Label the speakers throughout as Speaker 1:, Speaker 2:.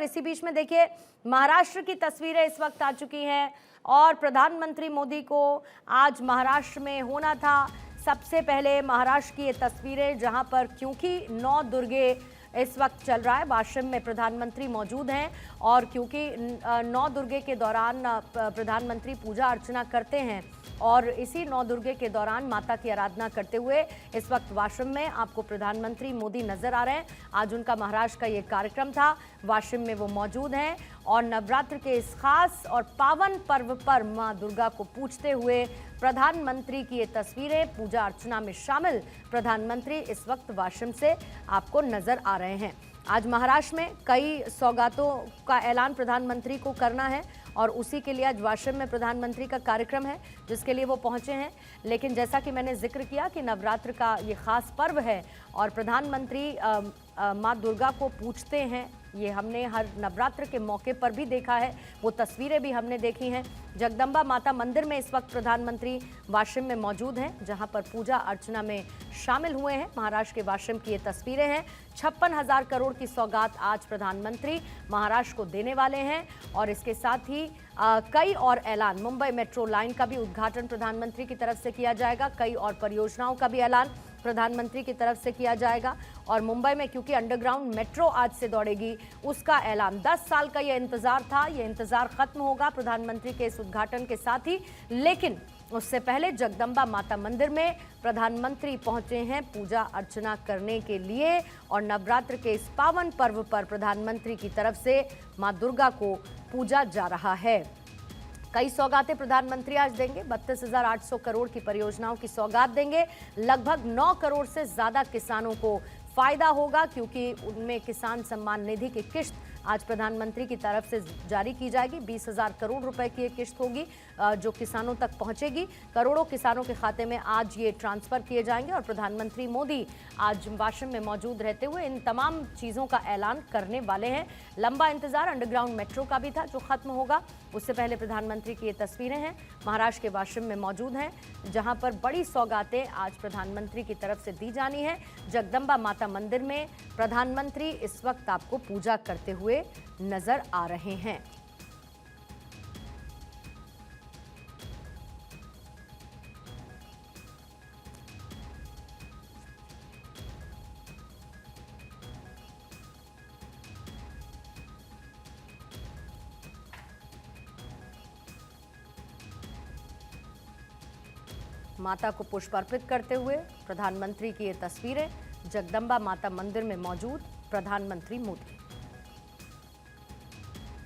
Speaker 1: और इसी बीच में देखिए महाराष्ट्र की तस्वीरें इस वक्त आ चुकी हैं और प्रधानमंत्री मोदी को आज महाराष्ट्र में होना था। सबसे पहले महाराष्ट्र की ये तस्वीरें जहां पर क्योंकि 9 दुर्गे इस वक्त चल रहा है, वाशिम में प्रधानमंत्री मौजूद हैं और क्योंकि 9 दुर्गे के दौरान प्रधानमंत्री पूजा अर्चना करते हैं और इसी 9 दुर्गे के दौरान माता की आराधना करते हुए इस वक्त वाशिम में आपको प्रधानमंत्री मोदी नजर आ रहे हैं। आज उनका महाराष्ट्र का ये कार्यक्रम था, वाशिम में वो मौजूद हैं और नवरात्र के इस खास और पावन पर्व पर मां दुर्गा को पूजते हुए प्रधानमंत्री की ये तस्वीरें, पूजा अर्चना में शामिल प्रधानमंत्री इस वक्त वाशिम से आपको नजर आ रहे हैं। आज महाराष्ट्र में कई सौगातों का ऐलान प्रधानमंत्री को करना है और उसी के लिए आज वाशिम में प्रधानमंत्री का कार्यक्रम है जिसके लिए वो पहुंचे हैं। लेकिन जैसा कि मैंने जिक्र किया कि नवरात्र का ये खास पर्व है और प्रधानमंत्री माँ दुर्गा को पूजते हैं, ये हमने हर नवरात्र के मौके पर भी देखा है, वो तस्वीरें भी हमने देखी हैं। जगदम्बा माता मंदिर में इस वक्त प्रधानमंत्री वाशिम में मौजूद हैं जहां पर पूजा अर्चना में शामिल हुए हैं। महाराष्ट्र के वाशिम की ये तस्वीरें हैं। 56,000 करोड़ की सौगात आज प्रधानमंत्री महाराष्ट्र को देने वाले हैं और इसके साथ ही कई और ऐलान, मुंबई मेट्रो लाइन का भी उद्घाटन प्रधानमंत्री की तरफ से किया जाएगा, कई और परियोजनाओं का भी ऐलान प्रधानमंत्री की तरफ से किया जाएगा और मुंबई में क्योंकि अंडरग्राउंड मेट्रो आज से दौड़ेगी उसका ऐलान। 10 साल का ये इंतजार था, ये इंतजार खत्म होगा प्रधानमंत्री के इस उद्घाटन के साथ ही। लेकिन उससे पहले जगदम्बा माता मंदिर में प्रधानमंत्री पहुंचे हैं पूजा अर्चना करने के लिए और नवरात्र के इस पावन पर्व पर प्रधानमंत्री की तरफ से मां दुर्गा को पूजा जा रहा है। कई सौगातें प्रधानमंत्री आज देंगे, 32,800 करोड़ की परियोजनाओं की सौगात देंगे। लगभग 9 करोड़ से ज्यादा किसानों को फायदा होगा क्योंकि उनमें किसान सम्मान निधि की किश्त आज प्रधानमंत्री की तरफ से जारी की जाएगी। 20,000 करोड़ रुपए की ये किश्त होगी जो किसानों तक पहुंचेगी। करोड़ों किसानों के खाते में आज ये ट्रांसफर किए जाएंगे और प्रधानमंत्री मोदी आज वाशिम में मौजूद रहते हुए इन तमाम चीज़ों का ऐलान करने वाले हैं। लंबा इंतजार अंडरग्राउंड मेट्रो का भी था जो खत्म होगा, उससे पहले प्रधानमंत्री की ये तस्वीरें हैं। महाराष्ट्र के वाशिम में मौजूद हैं जहां पर बड़ी सौगातें आज प्रधानमंत्री की तरफ से दी जानी है। जगदम्बा माता मंदिर में प्रधानमंत्री इस वक्त आपको पूजा करते हुए नजर आ रहे हैं। माता को पुष्प अर्पित करते हुए प्रधानमंत्री की ये तस्वीरें, जगदम्बा माता मंदिर में मौजूद प्रधानमंत्री मोदी।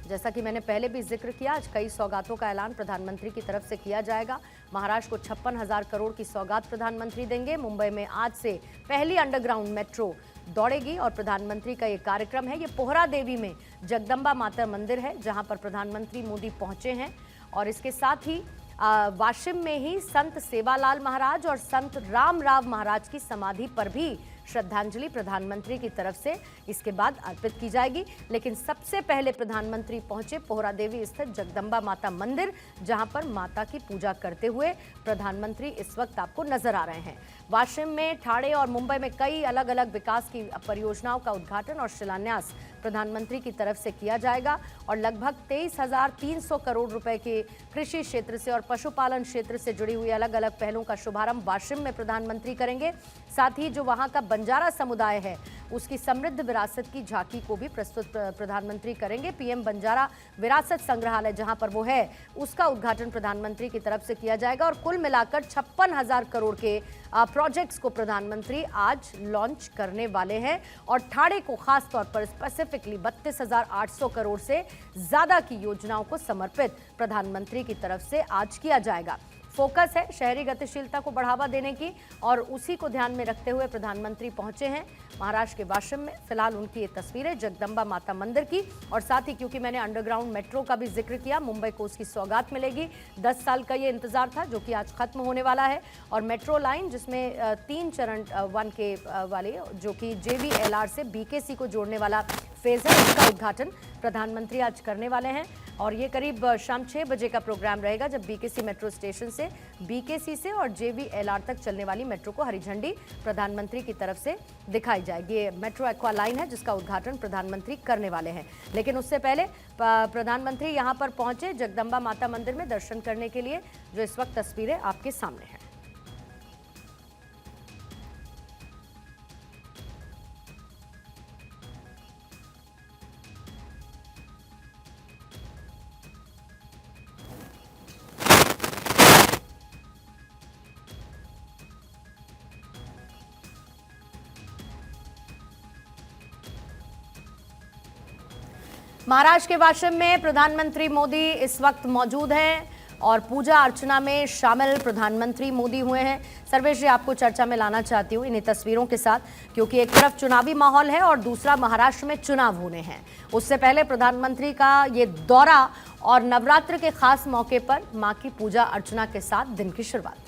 Speaker 1: जैसा कि मैंने पहले भी जिक्र किया, आज कई सौगातों का ऐलान प्रधानमंत्री की तरफ से किया जाएगा। महाराष्ट्र को 56,000 करोड़ की सौगात प्रधानमंत्री देंगे। मुंबई में आज से पहली अंडरग्राउंड मेट्रो दौड़ेगी और प्रधानमंत्री का ये कार्यक्रम है। ये पोहरा देवी में जगदम्बा माता मंदिर है जहां पर प्रधानमंत्री मोदी पहुंचे हैं और इसके साथ ही वाशिम में ही संत सेवालाल महाराज और संत रामराव महाराज की समाधि पर भी श्रद्धांजलि प्रधानमंत्री की तरफ से इसके बाद अर्पित की जाएगी। लेकिन सबसे पहले प्रधानमंत्री पहुंचे पोहरा देवी स्थित जगदम्बा माता मंदिर जहां पर माता की पूजा करते हुए प्रधानमंत्री इस वक्त आपको नजर आ रहे हैं। वाशिम में, ठाणे और मुंबई में कई अलग अलग विकास की परियोजनाओं का उद्घाटन और शिलान्यास प्रधानमंत्री की तरफ से किया जाएगा और लगभग 23,300 करोड़ रुपए के कृषि क्षेत्र से और पशुपालन क्षेत्र से जुड़ी हुई अलग अलग पहलों का शुभारंभ वाशिम में प्रधानमंत्री करेंगे। साथ ही जो वहां का बंजारा समुदाय है उसकी समृद्ध विरासत की झांकी को भी प्रस्तुत प्रधानमंत्री करेंगे। पीएम बंजारा विरासत संग्रहालय जहां पर वो है उसका उद्घाटन प्रधानमंत्री की तरफ से किया जाएगा और कुल मिलाकर 56,000 करोड़ के प्रोजेक्ट्स को प्रधानमंत्री आज लॉन्च करने वाले हैं और ठाणे को खास तौर पर स्पेसिफिकली 32,800 करोड़ से ज्यादा की योजनाओं को समर्पित प्रधानमंत्री की तरफ से आज किया जाएगा। फोकस है शहरी गतिशीलता को बढ़ावा देने की और उसी को ध्यान में रखते हुए प्रधानमंत्री पहुंचे हैं महाराष्ट्र के वाशिम में। फिलहाल उनकी ये तस्वीरें जगदम्बा माता मंदिर की और साथ ही क्योंकि मैंने अंडरग्राउंड मेट्रो का भी जिक्र किया, मुंबई को उसकी सौगात मिलेगी। 10 साल का ये इंतजार था जो कि आज खत्म होने वाला है और मेट्रो लाइन जिसमें 3 चरण 1 के वाले जो कि JVLR से BKC को जोड़ने वाला फेज है उसका उद्घाटन प्रधानमंत्री आज करने वाले हैं और ये करीब शाम 6 बजे का प्रोग्राम रहेगा, जब बीकेसी मेट्रो स्टेशन से बीकेसी से और जेवीएलआर तक चलने वाली मेट्रो को हरी झंडी प्रधानमंत्री की तरफ से दिखाई जाएगी। ये मेट्रो एक्वा लाइन है जिसका उद्घाटन प्रधानमंत्री करने वाले हैं। लेकिन उससे पहले प्रधानमंत्री यहां पर पहुंचे जगदम्बा माता मंदिर में दर्शन करने के लिए, जो इस वक्त तस्वीरें आपके सामने हैं। महाराष्ट्र के वाशिम में प्रधानमंत्री मोदी इस वक्त मौजूद हैं और पूजा अर्चना में शामिल प्रधानमंत्री मोदी हुए हैं। सर्वेश जी, आपको चर्चा में लाना चाहती हूँ इन्हीं तस्वीरों के साथ, क्योंकि एक तरफ चुनावी माहौल है और दूसरा महाराष्ट्र में चुनाव होने हैं। उससे पहले प्रधानमंत्री का ये दौरा और नवरात्र के खास मौके पर मां की पूजा अर्चना के साथ दिन की शुरुआत।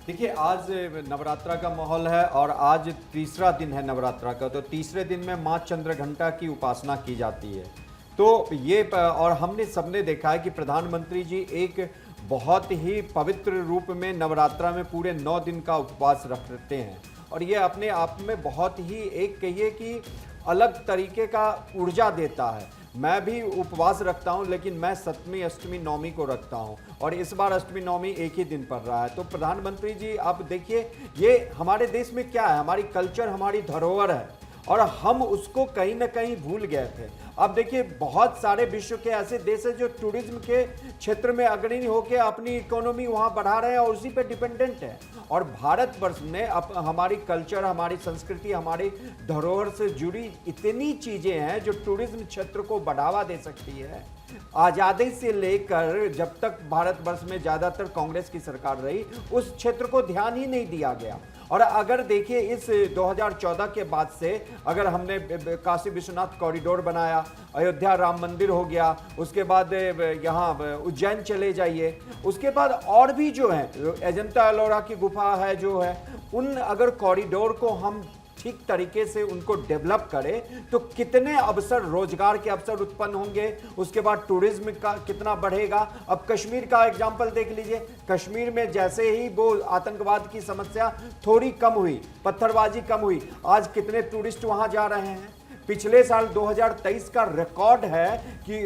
Speaker 2: देखिए, आज नवरात्रा का माहौल है और आज तीसरा दिन है नवरात्रा का, तो तीसरे दिन में माँ चंद्रघंटा की उपासना की जाती है। तो ये और हमने सबने देखा है कि प्रधानमंत्री जी एक बहुत ही पवित्र रूप में नवरात्रा में पूरे 9 दिन का उपवास रखते हैं और ये अपने आप में बहुत ही एक कहिए कि अलग तरीके का ऊर्जा देता है। मैं भी उपवास रखता हूं, लेकिन मैं सप्तमी अष्टमी नवमी को रखता हूं और इस बार अष्टमी नवमी एक ही दिन पड़ रहा है। तो प्रधानमंत्री जी, आप देखिए, ये हमारे देश में क्या है, हमारी कल्चर, हमारी धरोहर है और हम उसको कहीं ना कहीं भूल गए थे। अब देखिए, बहुत सारे विश्व के ऐसे देश हैं जो टूरिज्म के क्षेत्र में अग्रणी होकर अपनी इकोनॉमी वहाँ बढ़ा रहे हैं और उसी पे डिपेंडेंट है। और भारतवर्ष ने हमारी कल्चर, हमारी संस्कृति, हमारी धरोहर से जुड़ी इतनी चीज़ें हैं जो टूरिज्म क्षेत्र को बढ़ावा दे सकती है। आज़ादी से लेकर जब तक भारतवर्ष में ज़्यादातर कांग्रेस की सरकार रही, उस क्षेत्र को ध्यान ही नहीं दिया गया। और अगर देखिए, इस 2014 के बाद से अगर हमने काशी विश्वनाथ कॉरिडोर बनाया, अयोध्या राम मंदिर हो गया, उसके बाद यहाँ उज्जैन चले जाइए, उसके बाद और भी जो है अजंता एलोरा की गुफा है जो है, उन अगर कॉरिडोर को हम ठीक तरीके से उनको डेवलप करें तो कितने अवसर, रोजगार के अवसर उत्पन्न होंगे, उसके बाद टूरिज्म का कितना बढ़ेगा। अब कश्मीर का एग्जांपल देख लीजिए, कश्मीर में जैसे ही वो आतंकवाद की समस्या थोड़ी कम हुई, पत्थरबाजी कम हुई, आज कितने टूरिस्ट वहां जा रहे हैं। पिछले साल 2023 का रिकॉर्ड है कि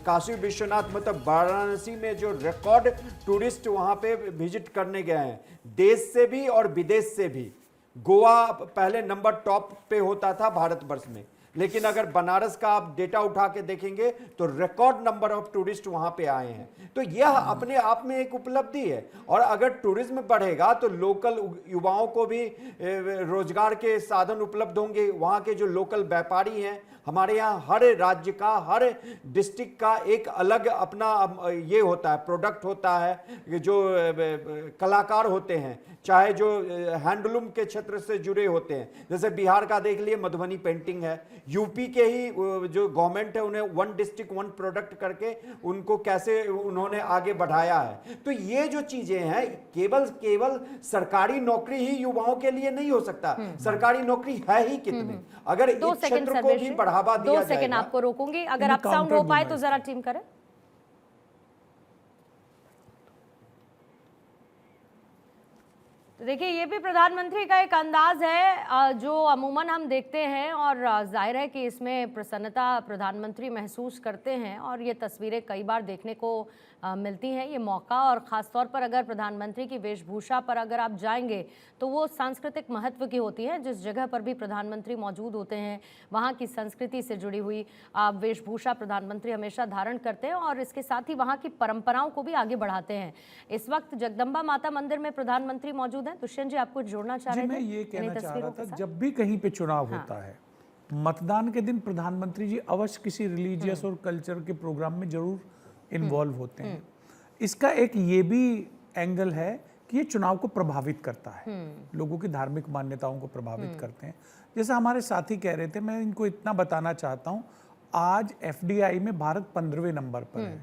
Speaker 2: काशी विश्वनाथ मतलब वाराणसी में जो रिकॉर्ड टूरिस्ट वहां पे विजिट करने गए हैं, देश से भी और विदेश से भी। गोवा पहले नंबर टॉप पे होता था भारतवर्ष में, लेकिन अगर बनारस का आप डेटा उठा के देखेंगे तो रिकॉर्ड नंबर ऑफ टूरिस्ट वहां पे आए हैं। तो यह अपने आप में एक उपलब्धि है और अगर टूरिज्म बढ़ेगा तो लोकल युवाओं को भी रोजगार के साधन उपलब्ध होंगे। वहां के जो लोकल व्यापारी हैं, हमारे यहाँ हर राज्य का, हर डिस्ट्रिक्ट का एक अलग अपना ये होता है, प्रोडक्ट होता है, जो कलाकार होते हैं, चाहे जो हैंडलूम के क्षेत्र से जुड़े होते हैं। जैसे बिहार का देख लिए, मधुबनी पेंटिंग है, यूपी के ही जो गवर्नमेंट है उन्हें 1 डिस्ट्रिक्ट 1 प्रोडक्ट करके उनको कैसे उन्होंने आगे बढ़ाया है। तो ये जो चीजें हैं, केवल सरकारी नौकरी ही युवाओं के लिए नहीं हो सकता। सरकारी नौकरी है ही कितने, अगर इस क्षेत्र को भी बढ़ावा दिया जाएगा।
Speaker 1: 2 सेकंड आपको रोकूंगी, अगर आप साउंड हो पाए तो जरा टीम करें। तो देखिए, ये भी प्रधानमंत्री का एक अंदाज है जो अमूमन हम देखते हैं और जाहिर है कि इसमें प्रसन्नता प्रधानमंत्री महसूस करते हैं और ये तस्वीरें कई बार देखने को मिलती हैं। ये मौका, और ख़ास तौर पर अगर प्रधानमंत्री की वेशभूषा पर अगर आप जाएंगे तो वो सांस्कृतिक महत्व की होती है। जिस जगह पर भी प्रधानमंत्री मौजूद होते हैं वहाँ की संस्कृति से जुड़ी हुई वेशभूषा प्रधानमंत्री हमेशा धारण करते हैं और इसके साथ ही वहाँ की परंपराओं को भी आगे बढ़ाते हैं। इस वक्त जगदम्बा माता मंदिर में प्रधानमंत्री मौजूद हैं। दुष्यंत जी, आपको जोड़ना चाह रहे थे?
Speaker 3: मैं ये कहना चाह रहा था, जब भी कहीं पे चुनाव होता है, मतदान के दिन प्रधानमंत्री जी अवश्य किसी रिलीजियस और कल्चर के प्रोग्राम में जरूर इन्वॉल्व होते हैं। इसका एक ये भी एंगल है कि ये चुनाव को प्रभावित करता है, लोगों की धार्मिक मान्यताओं को प्रभावित करते हैं। जैसे हमारे साथी कह रहे थे, मैं इनको इतना बताना चाहता हूँ, आज FDI में भारत 15वें नंबर पर है।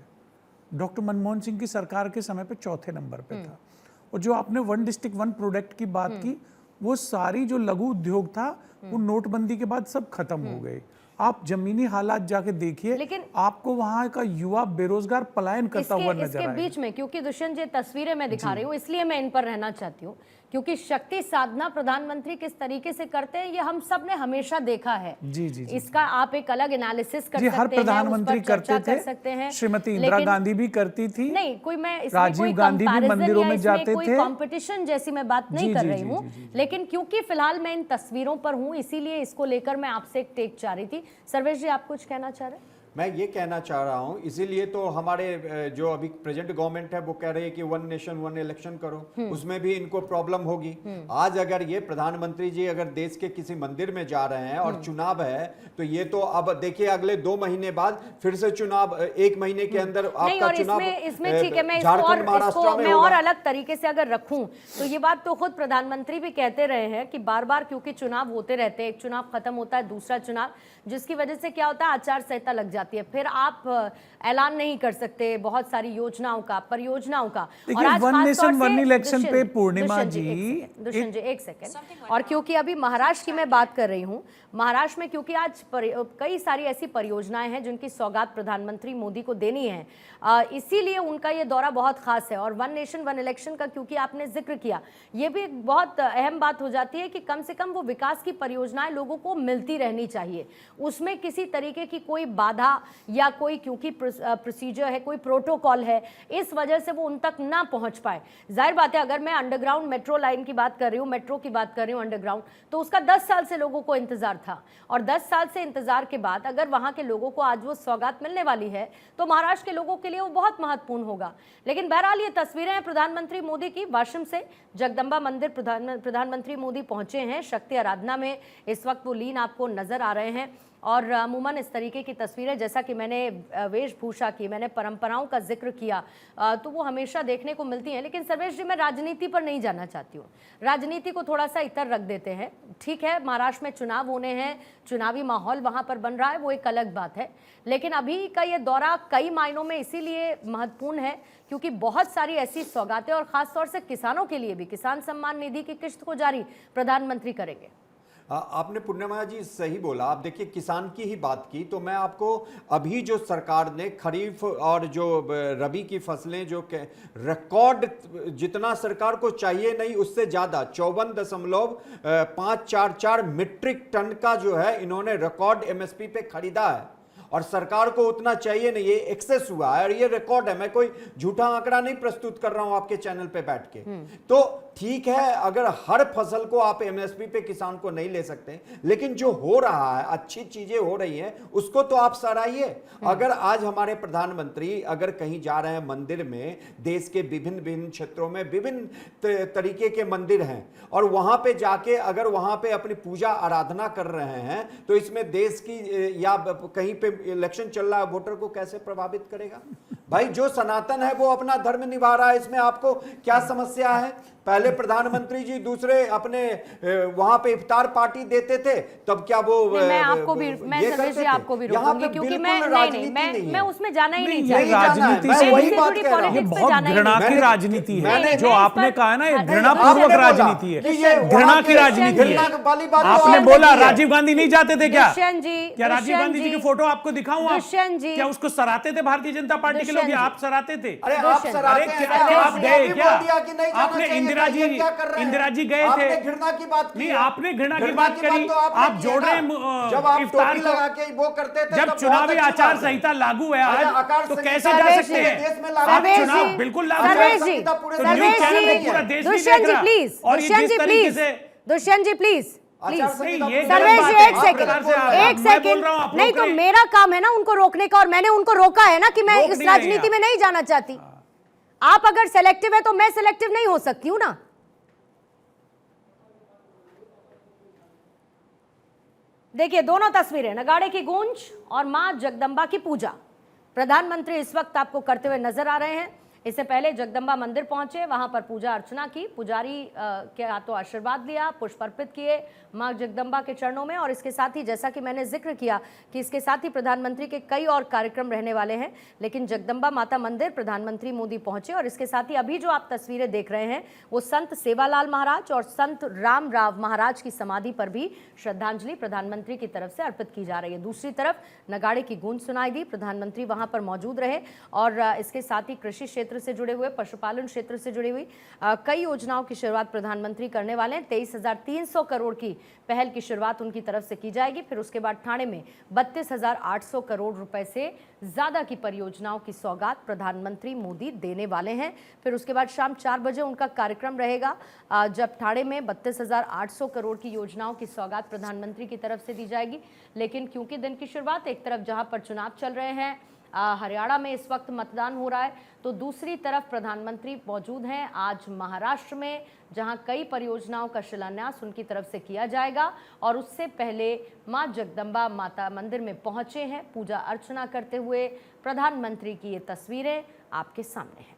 Speaker 3: डॉक्टर मनमोहन सिंह की सरकार के समय पे 4थे नंबर पे था। और जो आपने 1 डिस्ट्रिक्ट 1 प्रोडक्ट की बात की, वो सारी जो लघु उद्योग था वो नोटबंदी के बाद सब खत्म हो गए आप जमीनी हालात जाके देखिए,
Speaker 1: लेकिन
Speaker 3: आपको वहां का युवा बेरोजगार पलायन करता हुआ नजर
Speaker 1: इसके
Speaker 3: आएगा।
Speaker 1: बीच में, क्योंकि दुष्यंत जी तस्वीरें मैं दिखा रही हूँ इसलिए मैं इन पर रहना चाहती हूँ, क्योंकि शक्ति साधना प्रधानमंत्री किस तरीके से करते हैं ये हम सब ने हमेशा देखा है।
Speaker 3: जी जी जी
Speaker 1: इसका आप एक अलग एनालिसिस कर
Speaker 3: जी,
Speaker 1: सकते
Speaker 3: हर
Speaker 1: हैं,
Speaker 3: प्रधानमंत्री
Speaker 1: उस पर चर्चा
Speaker 3: करते
Speaker 1: कर सकते हैं।
Speaker 3: थे, श्रीमती इंदिरा गांधी भी करती थी,
Speaker 1: नहीं कोई मैं इसमें
Speaker 3: राजीव
Speaker 1: कोई
Speaker 3: गांधी भी
Speaker 1: comparison
Speaker 3: मंदिरों
Speaker 1: या
Speaker 3: में
Speaker 1: इसमें
Speaker 3: जाते
Speaker 1: कोई
Speaker 3: थे।
Speaker 1: कंपटीशन जैसी मैं बात नहीं
Speaker 3: जी,
Speaker 1: कर
Speaker 3: जी,
Speaker 1: रही
Speaker 3: जी,
Speaker 1: हूँ,
Speaker 3: जी, जी, जी।
Speaker 1: लेकिन क्योंकि फिलहाल मैं इन तस्वीरों पर हूँ इसीलिए इसको लेकर मैं आपसे एक टेक चाह रही थी। सर्वेश जी आप कुछ कहना चाह रहे हैं?
Speaker 2: मैं ये कहना चाह रहा हूँ, इसीलिए तो हमारे जो अभी प्रेजेंट गवर्नमेंट है वो कह रही है कि 1 नेशन 1 इलेक्शन करो, उसमें भी इनको प्रॉब्लम होगी। आज अगर ये प्रधानमंत्री जी अगर देश के किसी मंदिर में जा रहे हैं और चुनाव है, तो ये तो अब देखिए अगले 2 महीने बाद फिर से चुनाव, 1 महीने के अंदर
Speaker 1: नहीं,
Speaker 2: आपका
Speaker 1: और
Speaker 2: चुनाव
Speaker 1: इसमें ठीक है, मैं इसको
Speaker 2: झारखंड महाराष्ट्र में
Speaker 1: मैं और
Speaker 2: होगा।
Speaker 1: अलग तरीके से अगर रखूं तो ये बात तो खुद प्रधानमंत्री भी कहते रहे हैं कि बार बार क्योंकि चुनाव होते रहते हैं, एक चुनाव खत्म होता है दूसरा चुनाव, जिसकी वजह से क्या होता है आचार संहिता लग जाती है, फिर आप ऐलान नहीं कर सकते बहुत सारी योजनाओं का, परियोजनाओं का। और आज
Speaker 3: वन
Speaker 1: खास
Speaker 3: नेशन
Speaker 1: तौर
Speaker 3: वन
Speaker 1: से
Speaker 3: इलेक्शन पे
Speaker 1: दुष्यंत
Speaker 3: पूर्णिमा
Speaker 1: जी,
Speaker 3: जी,
Speaker 1: दुष्यंत जी एक सेकंड, और क्योंकि अभी महाराष्ट्र की मैं बात कर रही हूँ, महाराष्ट्र में क्योंकि आज कई सारी ऐसी परियोजनाएं हैं जिनकी सौगात प्रधानमंत्री मोदी को देनी है, इसीलिए उनका ये दौरा बहुत खास है। और 1 नेशन 1 इलेक्शन का क्योंकि आपने जिक्र किया, ये भी एक बहुत अहम बात हो जाती है कि कम से कम वो विकास की परियोजनाएं लोगों को मिलती रहनी चाहिए, उसमें किसी तरीके की कोई बाधा या कोई क्योंकि प्रोसीजर है, कोई प्रोटोकॉल है, इस वजह से वो उन तक ना पहुंच पाए। जाहिर बात है अगर मैं अंडरग्राउंड मेट्रो लाइन की बात कर रही हूँ, मेट्रो की बात कर रही हूँ अंडरग्राउंड, तो उसका 10 साल से लोगों को इंतजार था, और 10 साल से इंतजार के बाद अगर वहां के लोगों को आज वो सौगात मिलने वाली है तो महाराष्ट्र के लोगों के लिए वो बहुत महत्वपूर्ण होगा। लेकिन बहरहाल ये तस्वीरें हैं प्रधानमंत्री मोदी की वाशिम से जगदम्बा मंदिर प्रधानमंत्री मोदी पहुंचे हैं, शक्ति आराधना में इस वक्त वो लीन आपको नजर आ रहे हैं। और अमूमन इस तरीके की तस्वीरें, जैसा कि मैंने वेशभूषा की, मैंने परंपराओं का जिक्र किया, तो वो हमेशा देखने को मिलती हैं। लेकिन सर्वेश जी मैं राजनीति पर नहीं जाना चाहती हूँ, राजनीति को थोड़ा सा इतर रख देते हैं। ठीक है महाराष्ट्र में चुनाव होने हैं, चुनावी माहौल वहाँ पर बन रहा है, वो एक अलग बात है, लेकिन अभी का ये दौरा कई मायनों में इसीलिए महत्वपूर्ण है क्योंकि बहुत सारी ऐसी सौगातें, और खासतौर से किसानों के लिए भी किसान सम्मान निधि की किस्त को जारी प्रधानमंत्री करेंगे।
Speaker 2: आपने पूर्णिमा जी सही बोला। आप देखिए किसान की ही बात की, तो मैं आपको अभी जो सरकार ने खरीफ और जो रबी की फसलें जो रिकॉर्ड जितना सरकार को चाहिए नहीं उससे ज्यादा 54.544 मीट्रिक टन का जो है इन्होंने रिकॉर्ड एमएसपी पे खरीदा है, और सरकार को उतना चाहिए नहीं, ये एक्सेस हुआ है और ये रिकॉर्ड है। मैं कोई झूठा आंकड़ा नहीं प्रस्तुत कर रहा हूं आपके चैनल पे बैठ के। तो ठीक है अगर हर फसल को आप एमएसपी पे किसान को नहीं ले सकते, लेकिन जो हो रहा है अच्छी चीजें हो रही हैं उसको तो आप सराहिए। अगर आज हमारे प्रधानमंत्री अगर कहीं जा रहे हैं मंदिर में, देश के विभिन्न विभिन्न क्षेत्रों में विभिन्न तरीके के मंदिर हैं, और वहां पे जाके अगर वहां पे अपनी पूजा आराधना कर रहे हैं, तो इसमें देश की या कहीं पे इलेक्शन चल रहा है वोटर को कैसे प्रभावित करेगा? भाई जो सनातन है वो अपना धर्म निभा रहा है, इसमें आपको क्या समस्या है? पहले प्रधानमंत्री जी दूसरे अपने वहां पे इफ्तार पार्टी देते थे, तब क्या वो
Speaker 1: मैं आपको भी, मैं सर्वेश जी आपको भी रोकूंगी क्योंकि मैं उसमें जाना ही नहीं चाहती।
Speaker 3: राजनीति
Speaker 2: मैं
Speaker 3: से
Speaker 2: वही बात कह रहा हूं।
Speaker 3: ये बहुत घृणा की राजनीति है जो आपने कहा है ना, ये
Speaker 1: आपने
Speaker 3: घृणापूर्वक
Speaker 1: बोला
Speaker 3: राजनीति है,
Speaker 2: ये
Speaker 3: घृणा की राजनीति है।
Speaker 2: घृणा वाली बात तो
Speaker 3: आपने
Speaker 2: आपने
Speaker 3: बोला
Speaker 2: की है।
Speaker 3: राजीव गांधी नहीं जाते थे क्या?
Speaker 1: दुष्यंत जी,
Speaker 3: क्या राजीव गांधी जी की फोटो आपको दिखाऊं? आप
Speaker 1: दुष्यंत जी,
Speaker 3: क्या उसको सराहते थे भारतीय जनता पार्टी के लोग, या आप सराहते थे?
Speaker 2: अरे आप
Speaker 1: दुष्यंत,
Speaker 2: सराहते
Speaker 3: अरे
Speaker 2: हैं,
Speaker 3: क्या आप गए क्या?
Speaker 2: आपने
Speaker 3: इंदिरा जी गए थे,
Speaker 2: आपने घृणा की बात की।
Speaker 3: नहीं आपने घृणा की बात करी,
Speaker 2: तो
Speaker 3: आप जोड़ रहे
Speaker 2: जब आप
Speaker 3: इफ्तार
Speaker 2: टोपी
Speaker 3: को,
Speaker 2: लगा के वो करते थे,
Speaker 3: जब
Speaker 2: तब
Speaker 3: चुनावी
Speaker 2: बहुत अच्छी
Speaker 3: आचार
Speaker 2: बात है।
Speaker 3: संहिता लागू है
Speaker 2: अरे
Speaker 3: आज,
Speaker 2: आचार
Speaker 3: तो
Speaker 2: संहिता
Speaker 3: कैसे जा
Speaker 1: सर्वेश
Speaker 3: सकते हैं?
Speaker 2: देश में लागू
Speaker 3: आप
Speaker 2: है।
Speaker 3: चुनाव बिल्कुल लागू
Speaker 1: सर्वेश
Speaker 3: है।
Speaker 1: जी,
Speaker 2: तो न्यूज़
Speaker 1: सर्वेश
Speaker 2: चैनल
Speaker 1: जी,
Speaker 2: में पूरा
Speaker 3: देश नहीं
Speaker 1: दुष्यंत
Speaker 3: देख
Speaker 1: जी
Speaker 3: रहा।
Speaker 1: प्लीज,
Speaker 3: और ये
Speaker 1: दुष्यंत
Speaker 3: जिस
Speaker 1: जी
Speaker 3: तरीके
Speaker 1: प्लीज,
Speaker 3: से
Speaker 1: दुष्यंत जी प्लीज
Speaker 2: आचार
Speaker 1: प्लीज,
Speaker 2: संहिता
Speaker 3: ये
Speaker 2: पूरी
Speaker 1: सर्वेश
Speaker 3: बात
Speaker 1: जी
Speaker 3: है।
Speaker 1: एक
Speaker 3: आप
Speaker 1: सेकंड,
Speaker 3: प्रकार से
Speaker 1: एक
Speaker 3: मैं बोल
Speaker 1: सेकंड,
Speaker 3: रहा हूं, आप
Speaker 1: नहीं
Speaker 3: रोक
Speaker 1: तो
Speaker 3: रहे हैं।
Speaker 1: मेरा काम है ना उनको रोकने का, और मैंने उनको रोका है ना कि मैं
Speaker 3: रोक
Speaker 1: इस
Speaker 3: नहीं रहे
Speaker 1: राजनीति
Speaker 3: हैं
Speaker 1: में नहीं जाना चाहती। आप अगर सेलेक्टिव है तो मैं सेलेक्टिव नहीं हो सकती हूँ ना। देखिए दोनों तस्वीरें, नगाड़े की गूंज और मां जगदम्बा की पूजा, प्रधानमंत्री इस वक्त आपको करते हुए नजर आ रहे हैं। इससे पहले जगदम्बा मंदिर पहुंचे, वहां पर पूजा अर्चना की, पुजारी के हाथों आशीर्वाद लिया, पुष्प अर्पित किए मां जगदम्बा के चरणों में। और इसके साथ ही जैसा कि मैंने जिक्र किया कि इसके साथ ही प्रधानमंत्री के कई और कार्यक्रम रहने वाले हैं, लेकिन जगदम्बा माता मंदिर प्रधानमंत्री मोदी पहुंचे। और इसके साथ ही अभी जो आप तस्वीरें देख रहे हैं वो संत सेवालाल महाराज और संत रामराव महाराज की समाधि पर भी श्रद्धांजलि प्रधानमंत्री की तरफ से अर्पित की जा रही है। दूसरी तरफ नगाड़े की गूंज सुनाई दी, प्रधानमंत्री वहां पर मौजूद रहे और इसके साथ ही कृषि क्षेत्र से जुड़े हुए, पशुपालन क्षेत्र से जुड़ी हुई कई योजनाओं की शुरुआत प्रधानमंत्री करने वाले हैं। 23,300 करोड़ की पहल की शुरुआत उनकी तरफ से की जाएगी। फिर उसके बाद ठाणे में 32,800 करोड़ रुपए से ज्यादा की परियोजनाओं की सौगात प्रधानमंत्री मोदी देने वाले हैं। फिर उसके बाद शाम 4 बजे उनका कार्यक्रम रहेगा, जब ठाणे में 32,800 करोड़ की योजनाओं की सौगात प्रधानमंत्री की तरफ से दी जाएगी। लेकिन क्योंकि दिन की शुरुआत एक तरफ जहां पर चुनाव चल रहे हैं, हरियाणा में इस वक्त मतदान हो रहा है, तो दूसरी तरफ प्रधानमंत्री मौजूद हैं आज महाराष्ट्र में, जहां कई परियोजनाओं का शिलान्यास उनकी तरफ से किया जाएगा। और उससे पहले मां जगदम्बा माता मंदिर में पहुंचे हैं पूजा अर्चना करते हुए। प्रधानमंत्री की ये तस्वीरें आपके सामने हैं।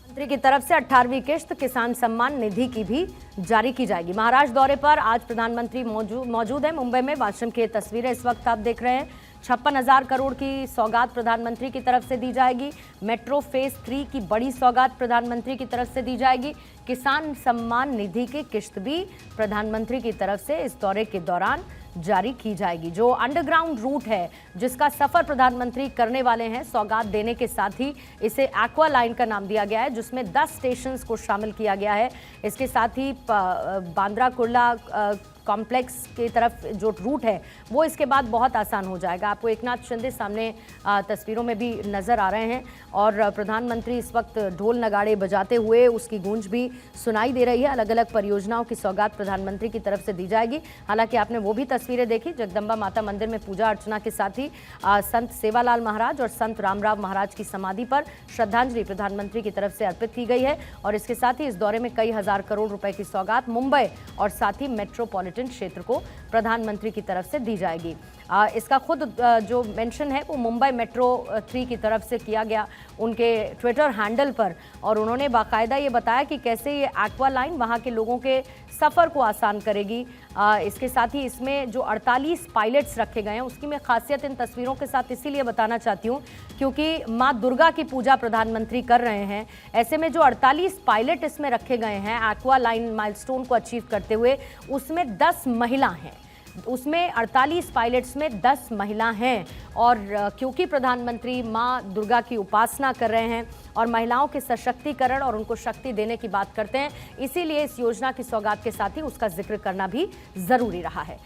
Speaker 1: मंत्री की तरफ से 18वीं किश्त किसान सम्मान निधि की भी जारी की जाएगी। महाराष्ट्र दौरे पर आज प्रधानमंत्री मौजूद है मुंबई में। वाशिम की तस्वीरें इस वक्त आप देख रहे हैं। 56,000 करोड़ की सौगात प्रधानमंत्री की तरफ से दी जाएगी। मेट्रो फेज 3 की बड़ी सौगात प्रधानमंत्री की तरफ से दी जाएगी। किसान सम्मान निधि की किश्त भी प्रधानमंत्री की तरफ से इस दौरे के दौरान जारी की जाएगी। जो अंडरग्राउंड रूट है जिसका सफर प्रधानमंत्री करने वाले हैं, सौगात देने के साथ ही इसे एक्वा लाइन का नाम दिया गया है, जिसमें 10 स्टेशंस को शामिल किया गया है। इसके साथ ही बांद्रा कुर्ला कॉम्प्लेक्स की तरफ जो रूट है वो इसके बाद बहुत आसान हो जाएगा। आपको एकनाथ शिंदे सामने तस्वीरों में भी नजर आ रहे हैं और प्रधानमंत्री इस वक्त ढोल नगाड़े बजाते हुए, उसकी गूंज भी सुनाई दे रही है। अलग अलग परियोजनाओं की सौगात प्रधानमंत्री की तरफ से दी जाएगी। हालांकि आपने वो भी तस्वीरें देखी, जगदम्बा माता मंदिर में पूजा अर्चना के साथ ही संत सेवालाल महाराज और संत रामराव महाराज की समाधि पर श्रद्धांजलि प्रधानमंत्री की तरफ से अर्पित की गई है। और इसके साथ ही इस दौरे में कई हजार करोड़ रुपए की सौगात मुंबई और साथ ही मेट्रोपॉलिटन क्षेत्र को प्रधानमंत्री की तरफ से दी जाएगी। इसका खुद जो मेंशन है वो मुंबई मेट्रो 3 की तरफ से किया गया उनके ट्विटर हैंडल पर, और उन्होंने बाकायदा ये बताया कि कैसे ये एक्वा लाइन वहाँ के लोगों के सफ़र को आसान करेगी। इसके साथ ही इसमें जो 48 पायलट्स रखे गए हैं उसकी मैं खासियत इन तस्वीरों के साथ इसीलिए बताना चाहती हूँ क्योंकि माँ दुर्गा की पूजा प्रधानमंत्री कर रहे हैं। ऐसे में जो 48 पायलट इसमें रखे गए हैं एक्वा लाइन माइलस्टोन को अचीव करते हुए, उसमें 10 महिला हैं। उसमें 48 पायलट्स में 10 महिला हैं। और क्योंकि प्रधानमंत्री माँ दुर्गा की उपासना कर रहे हैं और महिलाओं के सशक्तिकरण और उनको शक्ति देने की बात करते हैं, इसीलिए इस योजना की सौगात के साथ ही उसका जिक्र करना भी जरूरी रहा है।